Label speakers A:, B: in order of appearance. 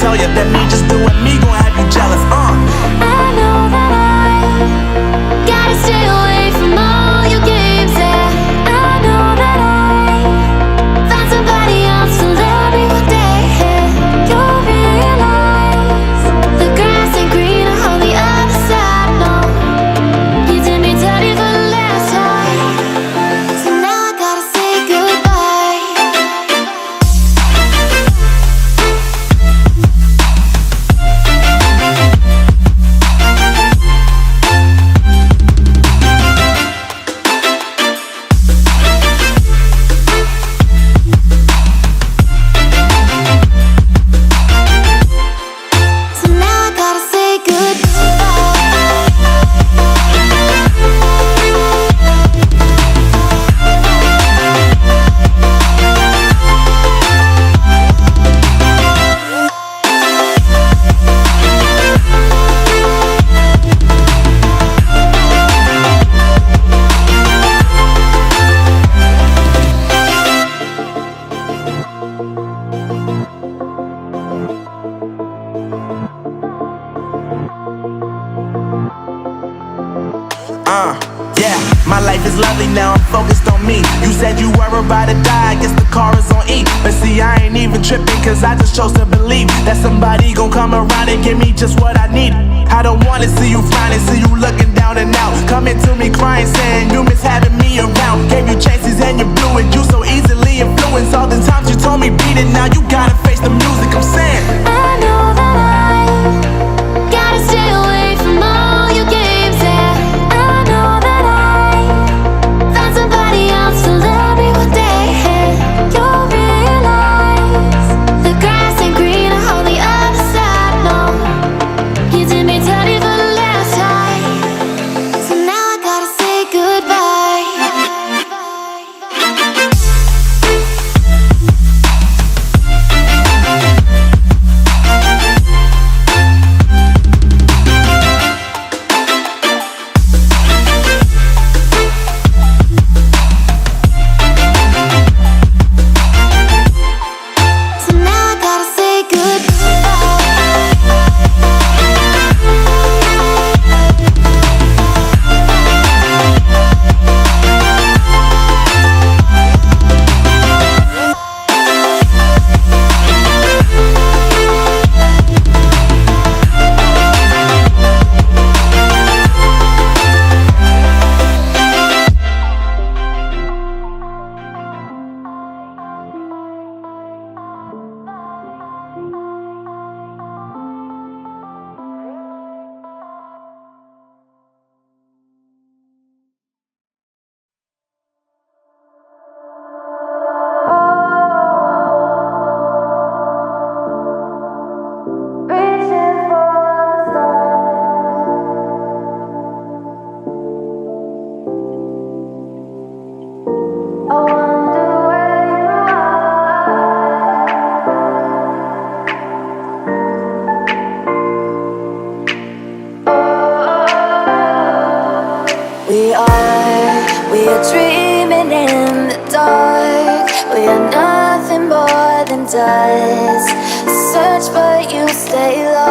A: tell you that me just doing me gon' have you jealous.
B: I know that I gotta stay away from all your games, yeah. I know that I found somebody else to love me one day, yeah. You'll realize the grass ain't greener on the other side, no. You did me dirty for the last time, so now I gotta say goodbye. So now I gotta say goodbye.
A: Yeah, my life is lovely now, I'm focused on me. You said you were about to die, I guess the car is on E. But see, I ain't even tripping, cause I just chose to believe that somebody gon' come around and give me just what I need. I don't wanna see you frowning, see you looking down and out, coming to me crying, saying you miss having me around. Gave you chances and you blew it, you so easily influenced. All the times you told me beat it, now you gotta face the music, I'm saying
B: I know that I gotta stay away from all your games, yeah. I know that I found somebody else to love me one day, yeah. You'll realize the grass ain't greener on the other side, no. You did me dirty for the last time, so now I gotta say goodbye. So now I gotta say goodbye. Reaching for the stars, I wonder where you are. We are dreaming in the dark. We are nothing more than dust. Search but you stay lost.